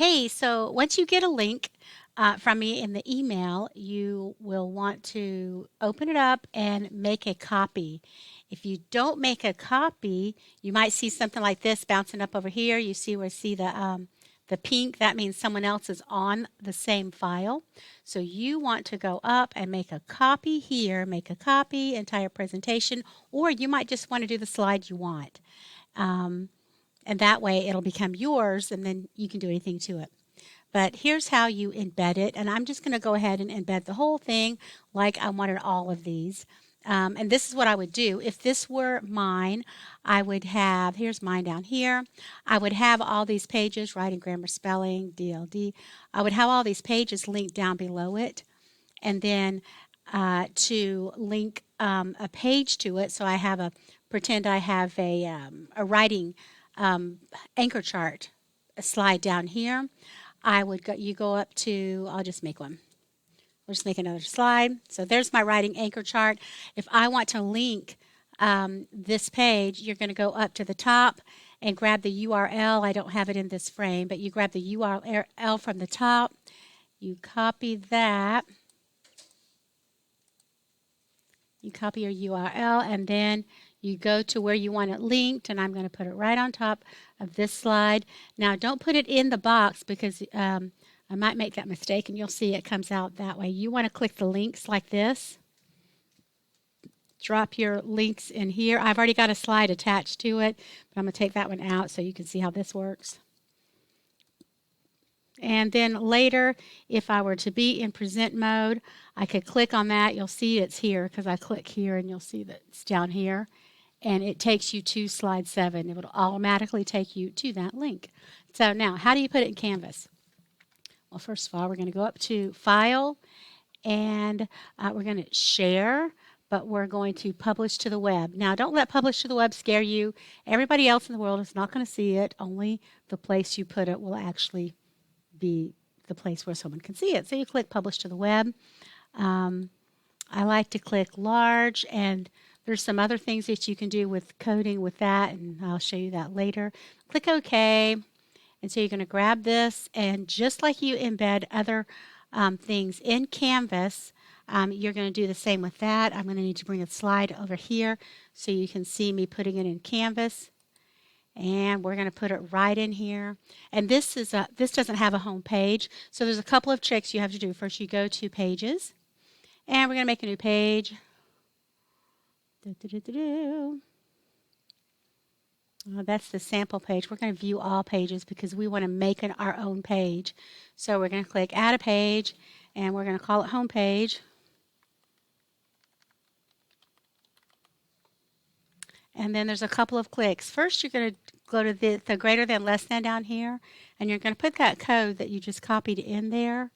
Hey, so once you get a link from me in the email, you will want to open it up and make a copy. If you don't make a copy, you might see something like this bouncing up over here. You see where see the pink, that means someone else is on the same file. So you want to go up and make a copy here, make a copy, entire presentation, or you might just want to do the slide you want. Um, and that way it'll become yours and then you can do anything to it. But here's how you embed it, and I'm just going to go ahead and embed the whole thing like I wanted all of these. And this is what I would do. If this were mine, I would have, here's mine down here. I would have all these pages, writing, grammar, spelling, DLD. I would have all these pages linked down below it. And then to link a page to it, so I have pretend I have a writing um, anchor chart, a slide down here. You go up to, I'll just make one. We'll just make another slide. So there's my writing anchor chart. If I want to link this page, you're going to go up to the top and grab the URL. I don't have it in this frame, but you grab the URL from the top. You copy that. You copy your URL and then you go to where you want it linked, and I'm going to put it right on top of this slide. Now don't put it in the box because I might make that mistake and you'll see it comes out that way. You want to click the links like this. Drop your links in here. I've already got a slide attached to it, but I'm going to take that one out so you can see how this works. And then later, if I were to be in present mode, I could click on that. You'll see it's here because I click here and you'll see that it's down here. And it takes you to slide 7. It will automatically take you to that link. So now, how do you put it in Canvas? Well, first of all, we're going to go up to File, and we're going to Share, but we're going to Publish to the Web. Now, don't let Publish to the Web scare you. Everybody else in the world is not going to see it. Only the place you put it will actually be the place where someone can see it. So you click Publish to the Web. I like to click Large, and there's some other things that you can do with coding with that, and I'll show you that later. Click OK. And so you're going to grab this, and just like you embed other things in Canvas, you're going to do the same with that. I'm going to need to bring a slide over here so you can see me putting it in Canvas. And we're going to put it right in here. And this doesn't have a home page, so there's a couple of tricks you have to do. First, you go to Pages, and we're going to make a new page. That's the sample page. We're going to view all pages because we want to make our own page. So we're going to click Add a Page, and we're going to call it Home Page. And then there's a couple of clicks. First, you're going to go to the greater than less than down here, and you're going to put that code that you just copied in there.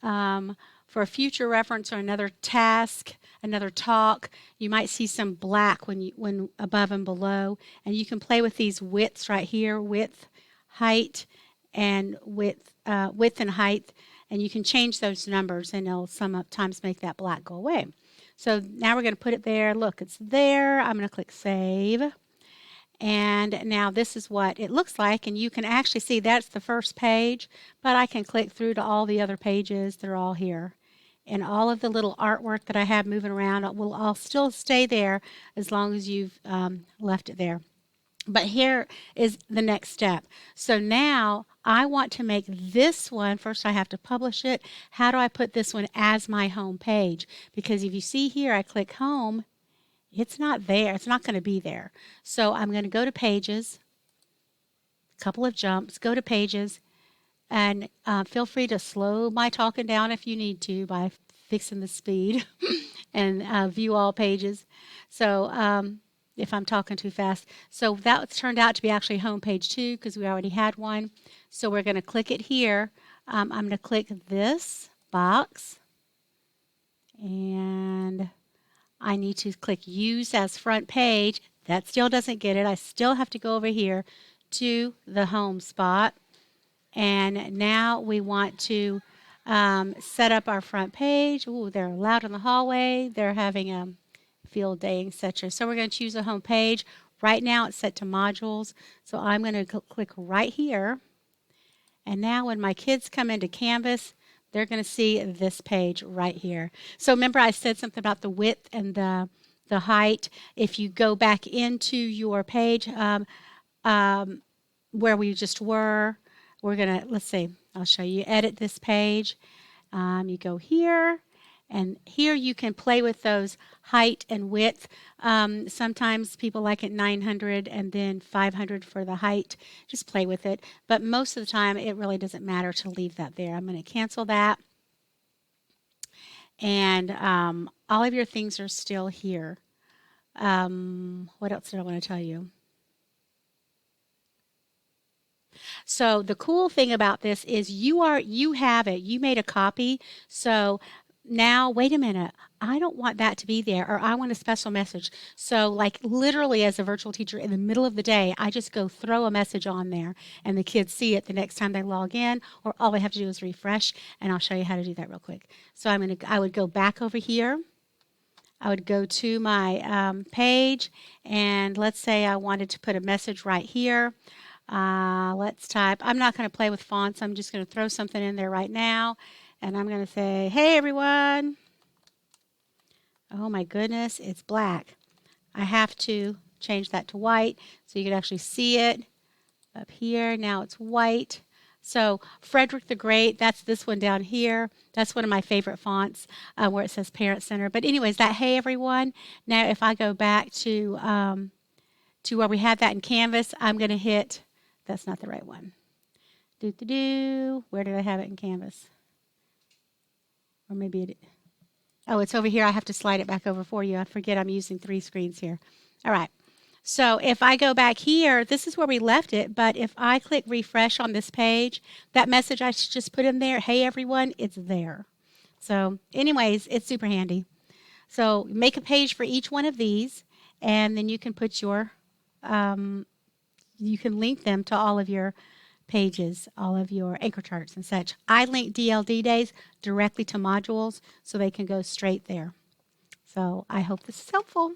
For a future reference or another task, another talk, you might see some black when above and below, and you can play with these widths right here, width, height, and width and height, and you can change those numbers, and it'll sometimes make that black go away. So now we're going to put it there. Look, it's there. I'm going to click Save. And now this is what it looks like, and you can actually see that's the first page, but I can click through to all the other pages. They're all here. And all of the little artwork that I have moving around will all still stay there as long as you've left it there. But here is the next step. So now I want to make this one, first I have to publish it. How do I put this one as my home page? Because if you see here, I click Home, it's not there. It's not going to be there. So I'm going to go to Pages, a couple of jumps, go to Pages, and feel free to slow my talking down if you need to by fixing the speed and view all pages. So if I'm talking too fast. So that turned out to be actually home page 2 because we already had one. So we're going to click it here. I'm going to click this box, and I need to click Use as Front Page. That still doesn't get it. I still have to go over here to the home spot. And now we want to set up our front page. Ooh, they're loud in the hallway. They're having a field day, etc. So we're going to choose a home page. Right now it's set to modules. So I'm going to click right here. And now when my kids come into Canvas, they're going to see this page right here. So remember I said something about the width and the height. If you go back into your page where we just were, we're going to, let's see, I'll show you, edit this page. You go here, and here you can play with those height and width. Sometimes people like it 900 and then 500 for the height. Just play with it. But most of the time, it really doesn't matter to leave that there. I'm going to cancel that. And all of your things are still here. What else did I want to tell you? So the cool thing about this is you have it. You made a copy. So now wait a minute. I don't want that to be there, or I want a special message. So like literally as a virtual teacher in the middle of the day, I just go throw a message on there and the kids see it the next time they log in, or all they have to do is refresh, and I'll show you how to do that real quick. So I would go back over here. I would go to my page, and let's say I wanted to put a message right here. Let's type. I'm not going to play with fonts. I'm just going to throw something in there right now. And I'm going to say, hey, everyone. Oh, my goodness. It's black. I have to change that to white so you can actually see it up here. Now it's white. So Frederick the Great, that's this one down here. That's one of my favorite fonts where it says Parent Center. But anyways, that hey, everyone. Now if I go back to where we had that in Canvas, I'm going to hit, that's not the right one. Where did I have it in Canvas? Or maybe it, oh, it's over here. I have to slide it back over for you. I forget I'm using 3 screens here. All right. So if I go back here, this is where we left it, but if I click refresh on this page, that message I just put in there, hey everyone, it's there. So anyways, it's super handy. So make a page for each one of these, and then you can put your, you can link them to all of your pages, all of your anchor charts and such. I link DLD days directly to modules so they can go straight there. So I hope this is helpful.